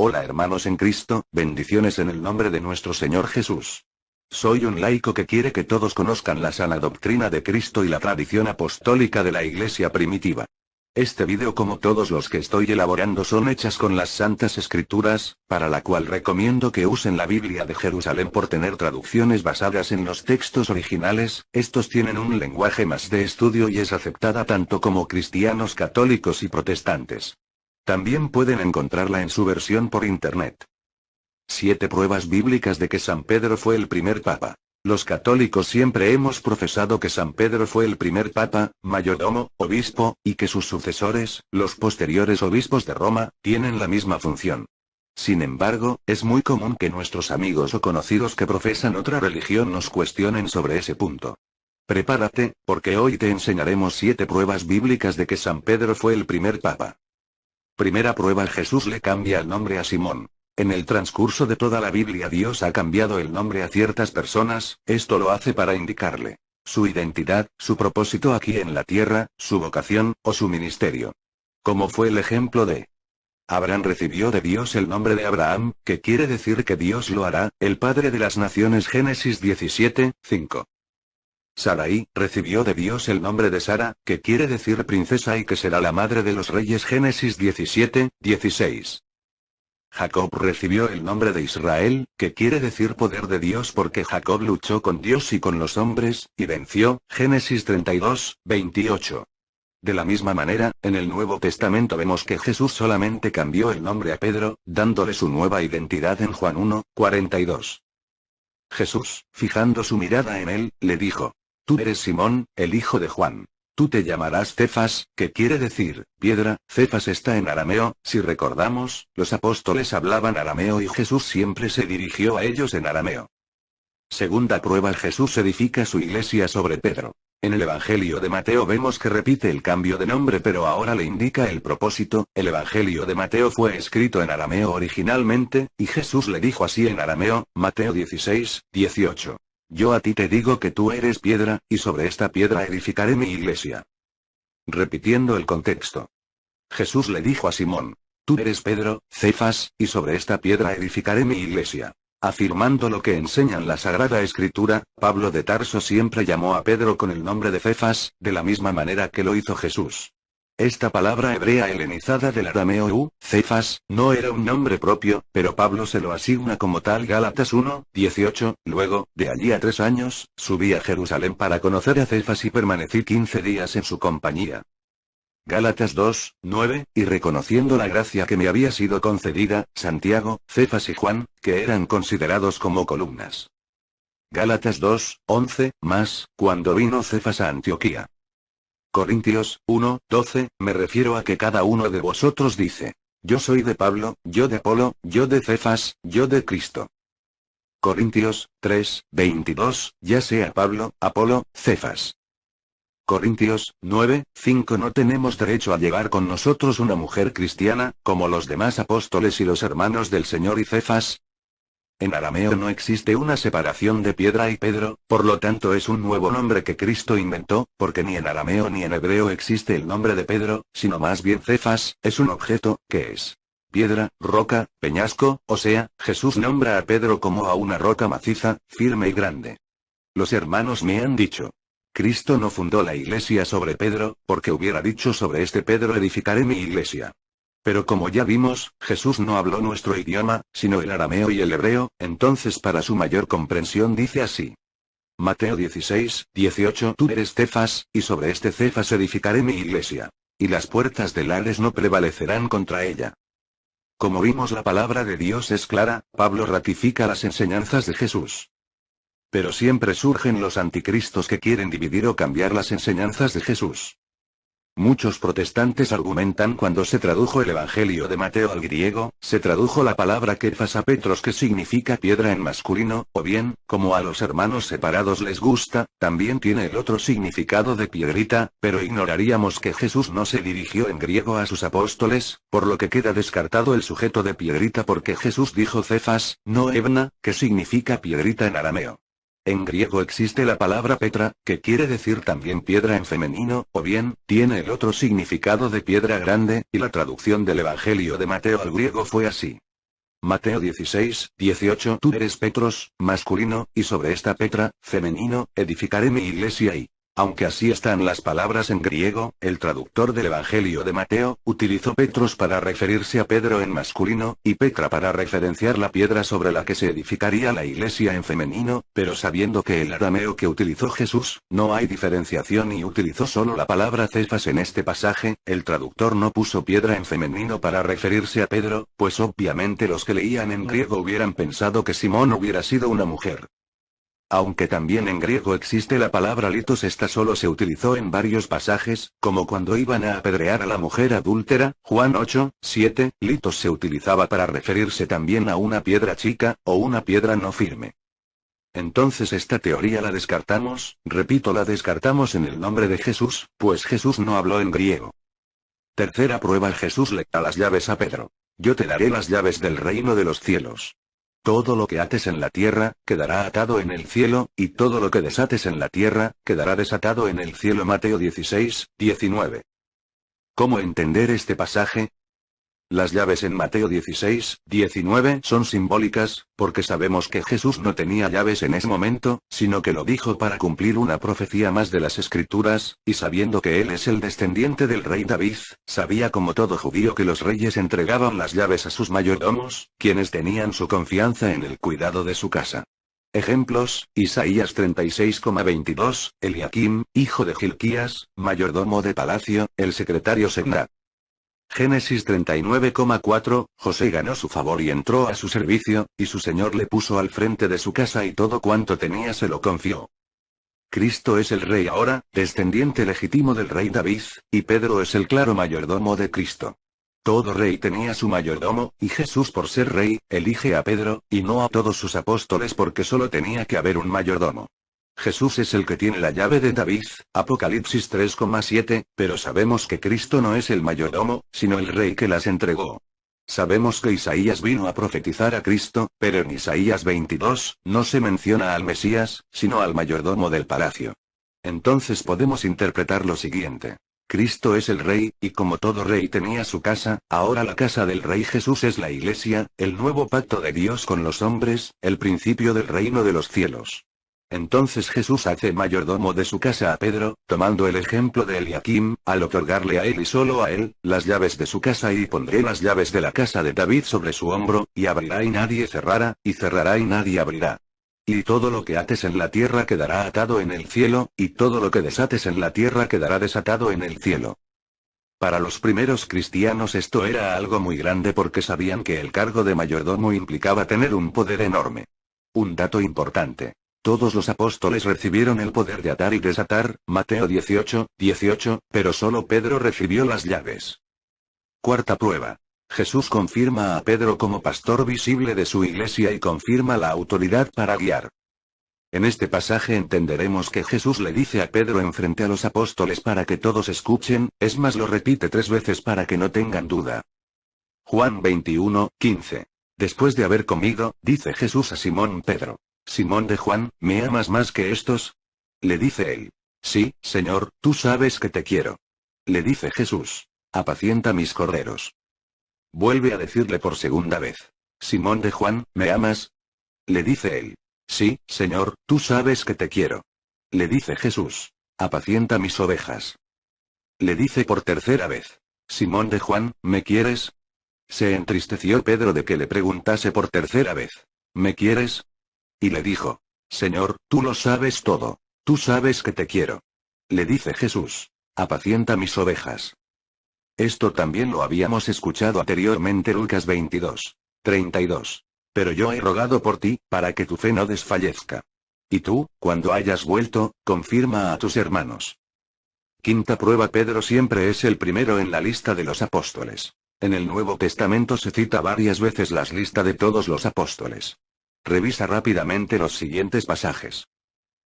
Hola hermanos en Cristo, bendiciones en el nombre de nuestro Señor Jesús. Soy un laico que quiere que todos conozcan la sana doctrina de Cristo y la tradición apostólica de la Iglesia primitiva. Este vídeo, como todos los que estoy elaborando, son hechas con las Santas Escrituras, para la cual recomiendo que usen la Biblia de Jerusalén por tener traducciones basadas en los textos originales. Estos tienen un lenguaje más de estudio y es aceptada tanto como cristianos católicos y protestantes. También pueden encontrarla en su versión por internet. 7 pruebas bíblicas de que San Pedro fue el primer papa. Los católicos siempre hemos profesado que San Pedro fue el primer papa, mayordomo, obispo, y que sus sucesores, los posteriores obispos de Roma, tienen la misma función. Sin embargo, es muy común que nuestros amigos o conocidos que profesan otra religión nos cuestionen sobre ese punto. Prepárate, porque hoy te enseñaremos 7 pruebas bíblicas de que San Pedro fue el primer papa. Primera prueba: Jesús le cambia el nombre a Simón. En el transcurso de toda la Biblia Dios ha cambiado el nombre a ciertas personas. Esto lo hace para indicarle su identidad, su propósito aquí en la tierra, su vocación, o su ministerio. Como fue el ejemplo de Abraham: recibió de Dios el nombre de Abraham, que quiere decir que Dios lo hará, el padre de las naciones. Génesis 17, 5. Sarai recibió de Dios el nombre de Sara, que quiere decir princesa y que será la madre de los reyes. Génesis 17, 16. Jacob recibió el nombre de Israel, que quiere decir poder de Dios, porque Jacob luchó con Dios y con los hombres, y venció. Génesis 32, 28. De la misma manera, en el Nuevo Testamento vemos que Jesús solamente cambió el nombre a Pedro, dándole su nueva identidad en Juan 1, 42. Jesús, fijando su mirada en él, le dijo: Tú eres Simón, el hijo de Juan. Tú te llamarás Cefas, que quiere decir piedra. Cefas está en arameo. Si recordamos, los apóstoles hablaban arameo y Jesús siempre se dirigió a ellos en arameo. Segunda prueba: Jesús edifica su iglesia sobre Pedro. En el Evangelio de Mateo vemos que repite el cambio de nombre, pero ahora le indica el propósito. El Evangelio de Mateo fue escrito en arameo originalmente, y Jesús le dijo así en arameo, Mateo 16, 18. Yo a ti te digo que tú eres piedra, y sobre esta piedra edificaré mi iglesia. Repitiendo el contexto. Jesús le dijo a Simón: Tú eres Pedro, Cefas, y sobre esta piedra edificaré mi iglesia. Afirmando lo que enseñan la Sagrada Escritura, Pablo de Tarso siempre llamó a Pedro con el nombre de Cefas, de la misma manera que lo hizo Jesús. Esta palabra hebrea helenizada del arameo Cefas, no era un nombre propio, pero Pablo se lo asigna como tal. Gálatas 1, 18, luego, de allí a 3 años, subí a Jerusalén para conocer a Cefas y permanecí 15 días en su compañía. Gálatas 2, 9, y reconociendo la gracia que me había sido concedida, Santiago, Cefas y Juan, que eran considerados como columnas. Gálatas 2, 11, más, cuando vino Cefas a Antioquía. Corintios 1, 12, me refiero a que cada uno de vosotros dice: Yo soy de Pablo, yo de Apolo, yo de Cefas, yo de Cristo. Corintios 3, 22, ya sea Pablo, Apolo, Cefas. Corintios 9, 5. No tenemos derecho a llevar con nosotros una mujer cristiana, como los demás apóstoles y los hermanos del Señor y Cefas. En arameo no existe una separación de piedra y Pedro, por lo tanto es un nuevo nombre que Cristo inventó, porque ni en arameo ni en hebreo existe el nombre de Pedro, sino más bien Cefas, es un objeto, que es piedra, roca, peñasco, o sea, Jesús nombra a Pedro como a una roca maciza, firme y grande. Los hermanos me han dicho: Cristo no fundó la iglesia sobre Pedro, porque hubiera dicho: sobre este Pedro edificaré mi iglesia. Pero como ya vimos, Jesús no habló nuestro idioma, sino el arameo y el hebreo, entonces para su mayor comprensión dice así. Mateo 16, 18. Tú eres Cefas, y sobre este Cefas edificaré mi iglesia. Y las puertas del Hades no prevalecerán contra ella. Como vimos, la palabra de Dios es clara. Pablo ratifica las enseñanzas de Jesús. Pero siempre surgen los anticristos que quieren dividir o cambiar las enseñanzas de Jesús. Muchos protestantes argumentan: cuando se tradujo el Evangelio de Mateo al griego, se tradujo la palabra Kefas a Petros, que significa piedra en masculino, o bien, como a los hermanos separados les gusta, también tiene el otro significado de piedrita, pero ignoraríamos que Jesús no se dirigió en griego a sus apóstoles, por lo que queda descartado el sujeto de piedrita, porque Jesús dijo Cefas, no Ebna, que significa piedrita en arameo. En griego existe la palabra Petra, que quiere decir también piedra en femenino, o bien, tiene el otro significado de piedra grande, y la traducción del Evangelio de Mateo al griego fue así. Mateo 16, 18. Tú eres Petros, masculino, y sobre esta Petra, femenino, edificaré mi iglesia y... Aunque así están las palabras en griego, el traductor del Evangelio de Mateo, utilizó Petros para referirse a Pedro en masculino, y Petra para referenciar la piedra sobre la que se edificaría la iglesia en femenino, pero sabiendo que el arameo que utilizó Jesús, no hay diferenciación y utilizó solo la palabra Cefas en este pasaje, el traductor no puso piedra en femenino para referirse a Pedro, pues obviamente los que leían en griego hubieran pensado que Simón hubiera sido una mujer. Aunque también en griego existe la palabra litos, esta solo se utilizó en varios pasajes, como cuando iban a apedrear a la mujer adúltera, Juan 8, 7, litos se utilizaba para referirse también a una piedra chica, o una piedra no firme. Entonces esta teoría la descartamos, repito, la descartamos en el nombre de Jesús, pues Jesús no habló en griego. Tercera prueba: Jesús le da las llaves a Pedro. Yo te daré las llaves del reino de los cielos. Todo lo que ates en la tierra, quedará atado en el cielo, y todo lo que desates en la tierra, quedará desatado en el cielo. Mateo 16, 19. ¿Cómo entender este pasaje? Las llaves en Mateo 16, 19 son simbólicas, porque sabemos que Jesús no tenía llaves en ese momento, sino que lo dijo para cumplir una profecía más de las Escrituras, y sabiendo que él es el descendiente del rey David, sabía como todo judío que los reyes entregaban las llaves a sus mayordomos, quienes tenían su confianza en el cuidado de su casa. Ejemplos: Isaías 36,22, Eliakim, hijo de Hilquías, mayordomo de palacio, el secretario Sebna. Génesis 39,4, José ganó su favor y entró a su servicio, y su señor le puso al frente de su casa y todo cuanto tenía se lo confió. Cristo es el rey ahora, descendiente legítimo del rey David, y Pedro es el claro mayordomo de Cristo. Todo rey tenía su mayordomo, y Jesús, por ser rey, elige a Pedro, y no a todos sus apóstoles, porque solo tenía que haber un mayordomo. Jesús es el que tiene la llave de David, Apocalipsis 3,7, pero sabemos que Cristo no es el mayordomo, sino el rey que las entregó. Sabemos que Isaías vino a profetizar a Cristo, pero en Isaías 22, no se menciona al Mesías, sino al mayordomo del palacio. Entonces podemos interpretar lo siguiente. Cristo es el rey, y como todo rey tenía su casa, ahora la casa del rey Jesús es la iglesia, el nuevo pacto de Dios con los hombres, el principio del reino de los cielos. Entonces Jesús hace mayordomo de su casa a Pedro, tomando el ejemplo de Eliakim, al otorgarle a él y solo a él, las llaves de su casa, y pondré las llaves de la casa de David sobre su hombro, y abrirá y nadie cerrará, y cerrará y nadie abrirá. Y todo lo que ates en la tierra quedará atado en el cielo, y todo lo que desates en la tierra quedará desatado en el cielo. Para los primeros cristianos esto era algo muy grande, porque sabían que el cargo de mayordomo implicaba tener un poder enorme. Un dato importante. Todos los apóstoles recibieron el poder de atar y desatar, Mateo 18, 18, pero solo Pedro recibió las llaves. Cuarta prueba. Jesús confirma a Pedro como pastor visible de su iglesia y confirma la autoridad para guiar. En este pasaje entenderemos que Jesús le dice a Pedro enfrente a los apóstoles para que todos escuchen, es más, lo repite 3 veces para que no tengan duda. Juan 21, 15. Después de haber comido, dice Jesús a Simón Pedro: Simón de Juan, ¿me amas más que estos? Le dice él: Sí, Señor, tú sabes que te quiero. Le dice Jesús: apacienta mis corderos. Vuelve a decirle por segunda vez: Simón de Juan, ¿me amas? Le dice él: Sí, Señor, tú sabes que te quiero. Le dice Jesús: apacienta mis ovejas. Le dice por tercera vez: Simón de Juan, ¿me quieres? Se entristeció Pedro de que le preguntase por tercera vez: ¿me quieres? Y le dijo: Señor, tú lo sabes todo. Tú sabes que te quiero. Le dice Jesús: apacienta mis ovejas. Esto también lo habíamos escuchado anteriormente, Lucas 22, 32. Pero yo he rogado por ti, para que tu fe no desfallezca. Y tú, cuando hayas vuelto, confirma a tus hermanos. Quinta prueba: Pedro siempre es el primero en la lista de los apóstoles. En el Nuevo Testamento se cita varias veces la lista de todos los apóstoles. Revisa rápidamente los siguientes pasajes.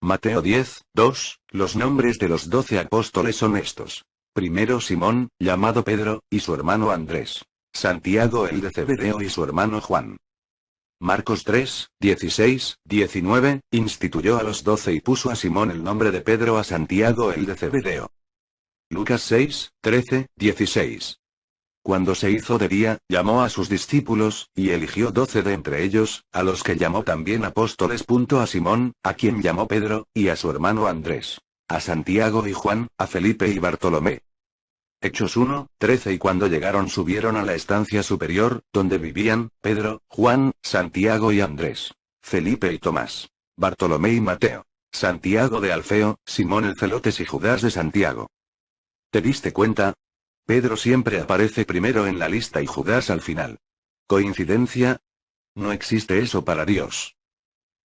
Mateo 10, 2, los nombres de los 12 apóstoles son estos. Primero Simón, llamado Pedro, y su hermano Andrés. Santiago el de Zebedeo y su hermano Juan. Marcos 3, 16, 19, instituyó a los 12 y puso a Simón el nombre de Pedro, a Santiago el de Zebedeo. Lucas 6, 13, 16. Cuando se hizo de día, llamó a sus discípulos, y eligió 12 de entre ellos, a los que llamó también apóstoles. A Simón, a quien llamó Pedro, y a su hermano Andrés. A Santiago y Juan, a Felipe y Bartolomé. Hechos 1, 13. Y cuando llegaron subieron a la estancia superior, donde vivían, Pedro, Juan, Santiago y Andrés. Felipe y Tomás. Bartolomé y Mateo. Santiago de Alfeo, Simón el Celotes y Judas de Santiago. ¿Te diste cuenta? Pedro siempre aparece primero en la lista y Judas al final. ¿Coincidencia? No existe eso para Dios.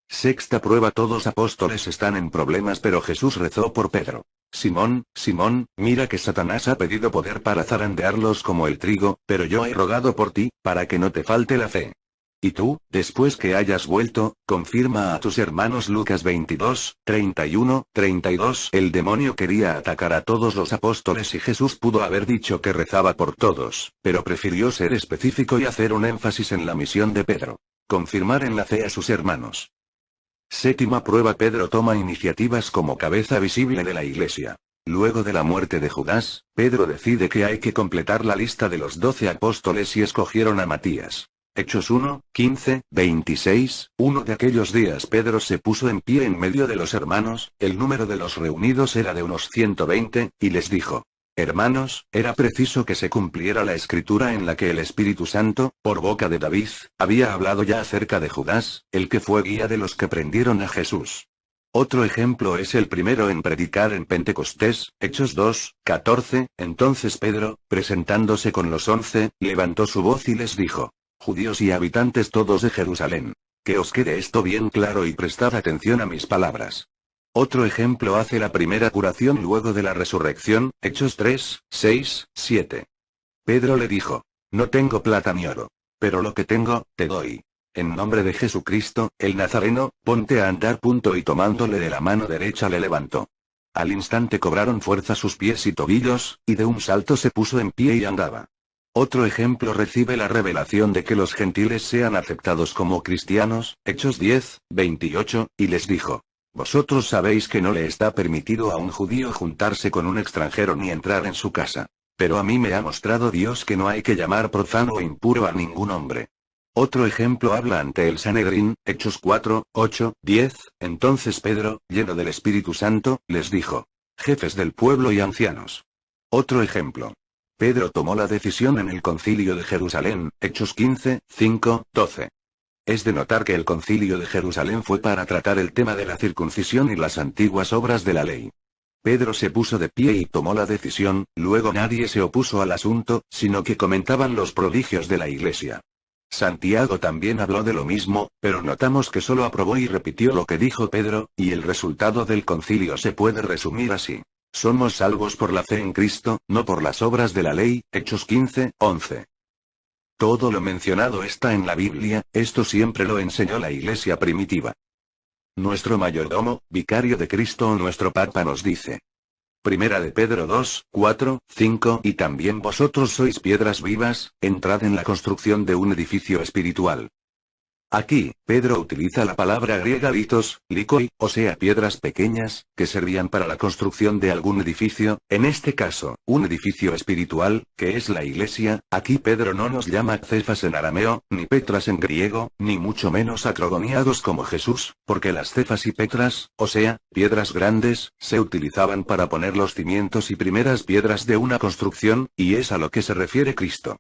Sexta prueba: todos apóstoles están en problemas, pero Jesús rezó por Pedro. Simón, Simón, mira que Satanás ha pedido poder para zarandearlos como el trigo, pero yo he rogado por ti, para que no te falte la fe. Y tú, después que hayas vuelto, confirma a tus hermanos. Lucas 22, 31, 32. El demonio quería atacar a todos los apóstoles y Jesús pudo haber dicho que rezaba por todos, pero prefirió ser específico y hacer un énfasis en la misión de Pedro. Confirmar en la fe a sus hermanos. Séptima prueba: Pedro toma iniciativas como cabeza visible de la iglesia. Luego de la muerte de Judas, Pedro decide que hay que completar la lista de los 12 apóstoles y escogieron a Matías. Hechos 1, 15, 26. Uno de aquellos días Pedro se puso en pie en medio de los hermanos, el número de los reunidos era de unos 120, y les dijo: Hermanos, era preciso que se cumpliera la escritura en la que el Espíritu Santo, por boca de David, había hablado ya acerca de Judas, el que fue guía de los que prendieron a Jesús. Otro ejemplo es el primero en predicar en Pentecostés, Hechos 2, 14. Entonces Pedro, presentándose con los 11, levantó su voz y les dijo: Judíos y habitantes todos de Jerusalén, que os quede esto bien claro y prestad atención a mis palabras. Otro ejemplo hace la primera curación luego de la resurrección, Hechos 3, 6, 7. Pedro le dijo: No tengo plata ni oro, pero lo que tengo, te doy. En nombre de Jesucristo, el Nazareno, ponte a andar. Y tomándole de la mano derecha le levantó. Al instante cobraron fuerza sus pies y tobillos, y de un salto se puso en pie y andaba. Otro ejemplo recibe la revelación de que los gentiles sean aceptados como cristianos, Hechos 10, 28, y les dijo: Vosotros sabéis que no le está permitido a un judío juntarse con un extranjero ni entrar en su casa. Pero a mí me ha mostrado Dios que no hay que llamar profano o impuro a ningún hombre. Otro ejemplo habla ante el Sanedrín, Hechos 4, 8, 10, entonces Pedro, lleno del Espíritu Santo, les dijo: Jefes del pueblo y ancianos. Otro ejemplo. Pedro tomó la decisión en el concilio de Jerusalén, Hechos 15, 5, 12. Es de notar que el concilio de Jerusalén fue para tratar el tema de la circuncisión y las antiguas obras de la ley. Pedro se puso de pie y tomó la decisión, luego nadie se opuso al asunto, sino que comentaban los prodigios de la iglesia. Santiago también habló de lo mismo, pero notamos que solo aprobó y repitió lo que dijo Pedro, y el resultado del concilio se puede resumir así. Somos salvos por la fe en Cristo, no por las obras de la ley, Hechos 15, 11. Todo lo mencionado está en la Biblia, esto siempre lo enseñó la iglesia primitiva. Nuestro mayordomo, vicario de Cristo o nuestro Papa nos dice. Primera de Pedro 2, 4, 5. Y también vosotros sois piedras vivas, entrad en la construcción de un edificio espiritual. Aquí, Pedro utiliza la palabra griega litos, likoi, o sea piedras pequeñas, que servían para la construcción de algún edificio, en este caso, un edificio espiritual, que es la iglesia. Aquí Pedro no nos llama cefas en arameo, ni petras en griego, ni mucho menos acrogoniados como Jesús, porque las cefas y petras, o sea, piedras grandes, se utilizaban para poner los cimientos y primeras piedras de una construcción, y es a lo que se refiere Cristo.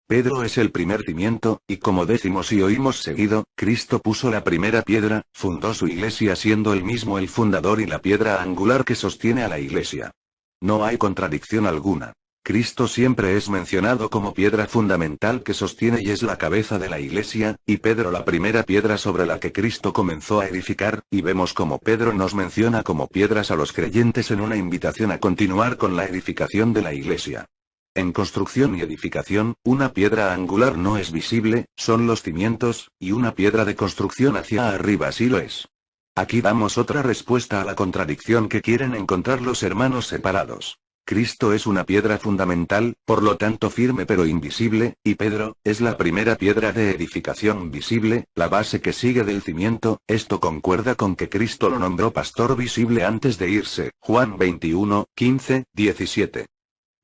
Pedro es el primer cimiento, y como decimos y oímos seguido, Cristo puso la primera piedra, fundó su iglesia siendo él mismo el fundador y la piedra angular que sostiene a la iglesia. No hay contradicción alguna. Cristo siempre es mencionado como piedra fundamental que sostiene y es la cabeza de la iglesia, y Pedro la primera piedra sobre la que Cristo comenzó a edificar, y vemos como Pedro nos menciona como piedras a los creyentes en una invitación a continuar con la edificación de la iglesia. En construcción y edificación, una piedra angular no es visible, son los cimientos, y una piedra de construcción hacia arriba sí lo es. Aquí damos otra respuesta a la contradicción que quieren encontrar los hermanos separados. Cristo es una piedra fundamental, por lo tanto firme pero invisible, y Pedro, es la primera piedra de edificación visible, la base que sigue del cimiento. Esto concuerda con que Cristo lo nombró pastor visible antes de irse, Juan 21, 15, 17.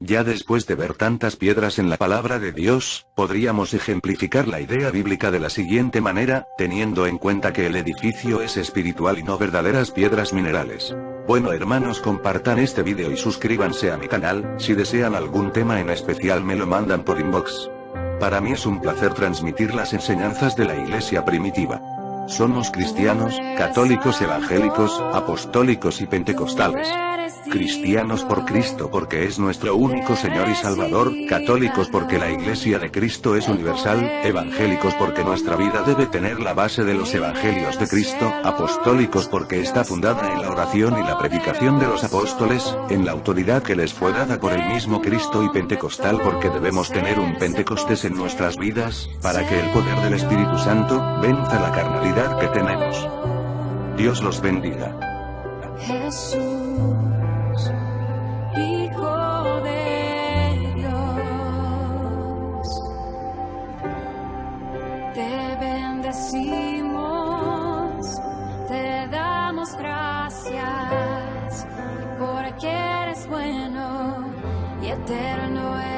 Ya después de ver tantas piedras en la palabra de Dios, podríamos ejemplificar la idea bíblica de la siguiente manera, teniendo en cuenta que el edificio es espiritual y no verdaderas piedras minerales. Bueno hermanos, compartan este video y suscríbanse a mi canal. Si desean algún tema en especial me lo mandan por inbox. Para mí es un placer transmitir las enseñanzas de la iglesia primitiva. Somos cristianos, católicos, evangélicos, apostólicos y pentecostales. Cristianos por Cristo porque es nuestro único Señor y Salvador, católicos porque la Iglesia de Cristo es universal, evangélicos porque nuestra vida debe tener la base de los evangelios de Cristo, apostólicos porque está fundada en la oración y la predicación de los apóstoles, en la autoridad que les fue dada por el mismo Cristo, y pentecostal porque debemos tener un Pentecostés en nuestras vidas, para que el poder del Espíritu Santo venza la carnalidad que tenemos. Dios los bendiga. Jesús, Hijo de Dios, te bendecimos, te damos gracias, porque eres bueno y eterno.